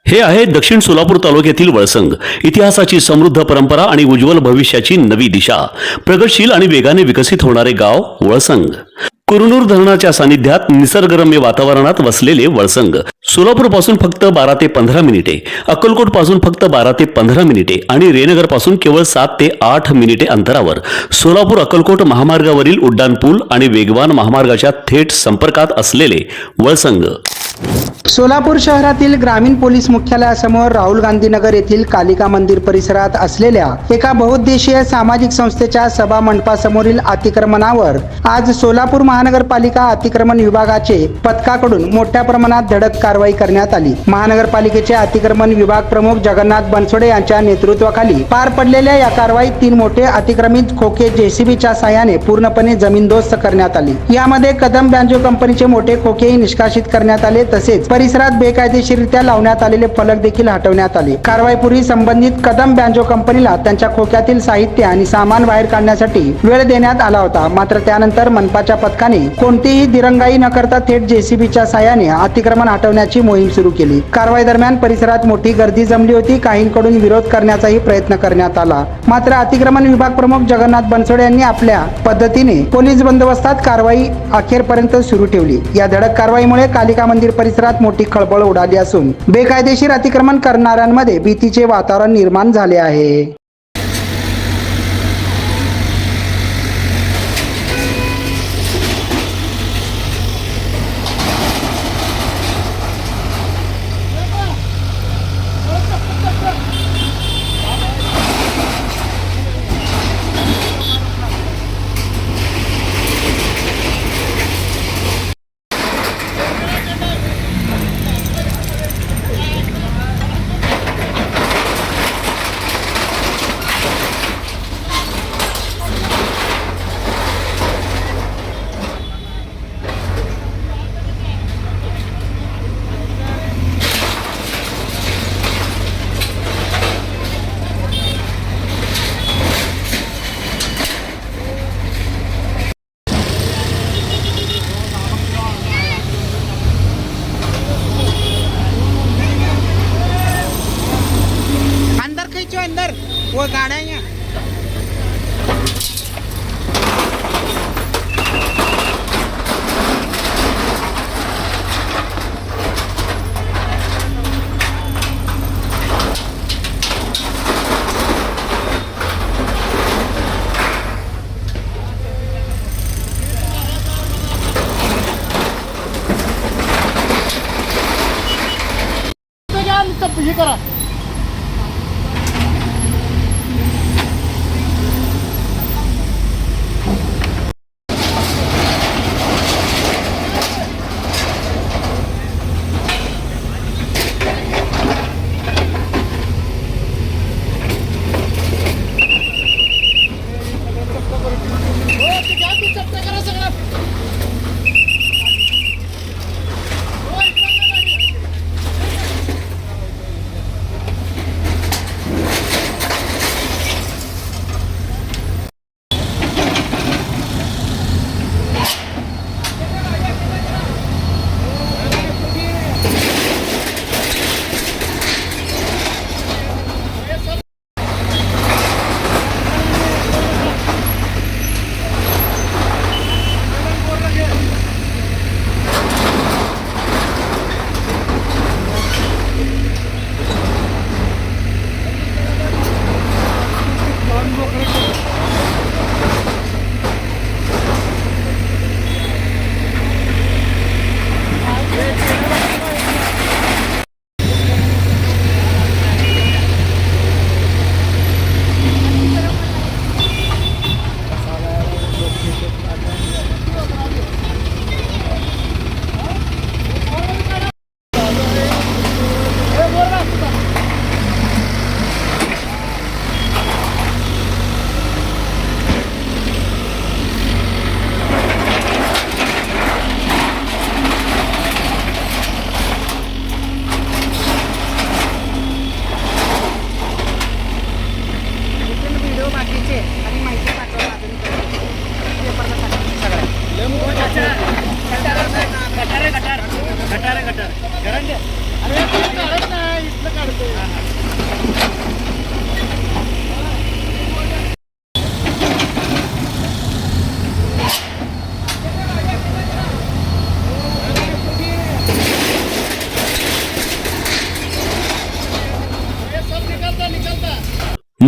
हे आहे दक्षिण सोलापूर तालुक्यातील वळसंग. इतिहासाची समृद्ध परंपरा आणि उज्ज्वल भविष्याची नवी दिशा. प्रगतशील आणि वेगाने विकसित होणारे गाव वळसंग. कुरनूर धरणाच्या सानिध्यात निसर्गरम्य वातावरणात वसलेले वळसंग सोलापूर पासून फक्त 12 ते 15 मिनिटे, अक्कलकोट पासून फक्त 12 ते 15 मिनिटे आणि रेनगर पासून केवळ 7 ते 8 मिनिटे अंतरावर सोलापूर अक्कलकोट महामार्गावरील उड्डाणपूल आणि वेगवान महामार्गाच्या थेट संपर्कात असलेले वळसंग. सोलापूर शहरातील ग्रामीण पोलीस मुख्यालयासमोर राहुल गांधी नगर येथील कालिका मंदिर परिसरात असलेल्या एका बहुउद्देशीय सामाजिक संस्थेच्या सभा मंडपासमोरील अतिक्रमणावर आज सोलापूर महानगरपालिका अतिक्रमण विभागाचे पथकाकडून मोठ्या प्रमाणात धडक कारवाई करण्यात आली. महानगरपालिकेचे अतिक्रमण विभाग प्रमुख जगन्नाथ बनसोडे यांच्या नेतृत्वाखाली पार पडलेल्या या कारवाईत 3 मोठे अतिक्रमित खोके जेसीबीच्या साहाय्याने पूर्णपणे जमीनदोस्त करण्यात आली. यामध्ये कदम बँजो कंपनीचे मोठे खोकेही निष्कासित करण्यात आले. तसेच परिसरात बेकायदेशीररित्या लावण्यात आलेले फलक देखील हटवण्यात आले. कारवाईपूर्वी संबंधित कदम बँजो कंपनीला त्यांच्या खोक्यातील साहित्य आणि सामान बाहेर काढण्यासाठी वेळ देण्यात आला होता. मात्र त्यानंतर मनपाच्या पथकाने कोणतीही दिरंगाई न करता थेट जेसीबीच्या साहाय्याने अतिक्रमण हटवण्याची मोहीम सुरू केली. कारवाई दरम्यान परिसरात मोठी गर्दी जमली होती. काहींकडून विरोध करण्याचाही प्रयत्न करण्यात आला. मात्र अतिक्रमण विभाग प्रमुख जगन्नाथ बनसोडे यांनी आपल्या पद्धतीने पोलीस बंदोबस्तात कारवाई अखेरपर्यंत सुरू ठेवली. या धडक कारवाईमुळे कालिका मंदिर परिसरात मोठी खळबळ उडाली असून बेकायदेशीर अतिक्रमण करणाऱ्यांमध्ये भीतीचे वातावरण निर्माण झाले आहे. अंदर वो गाड़ा है करा.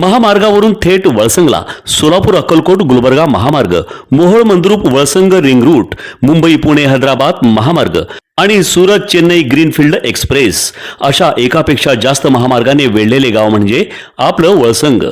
महामार्गावरून थेट वळसंगला सोलापूर अक्कलकोट गुलबर्गा महामार्ग, मोहोळ मंद्रुप वळसंग रिंग रूट, मुंबई पुणे हैदराबाद महामार्ग आणि सुरत चेन्नई ग्रीनफील्ड एक्सप्रेस अशा एकापेक्षा जास्त महामार्गाने वेढलेले गाव म्हणजे आपलं वळसंग.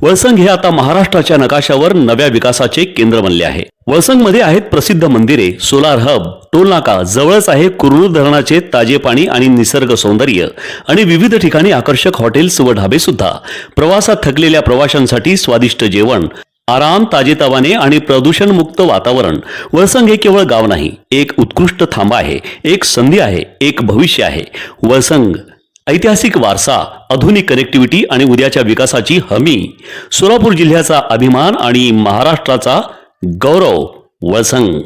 वळसंग हे आता महाराष्ट्राच्या नकाशावर नव्या विकासाचे केंद्र बनले आहे. वळसंगमध्ये आहेत प्रसिद्ध मंदिरे, सोलार हब, टोलनाका, जवळच आहे कुरनूर धरणाचे ताजे पाणी आणि निसर्ग सौंदर्य आणि विविध ठिकाणी आकर्षक हॉटेल्स व ढाबे सुद्धा. प्रवासात थकलेल्या प्रवाशांसाठी स्वादिष्ट जेवण, आराम, ताजेतवाने आणि प्रदूषणमुक्त वातावरण. वळसंग हे केवळ गाव नाही, एक उत्कृष्ट थांबा आहे, एक संधी आहे, एक भविष्य आहे. वळसंग ऐतिहासिक वारसा, आधुनिक कनेक्टिव्हिटी आणि उद्याच्या विकासाची हमी. सोलापूर जिल्ह्याचा अभिमान आणि महाराष्ट्राचा गौरव. वळसंग.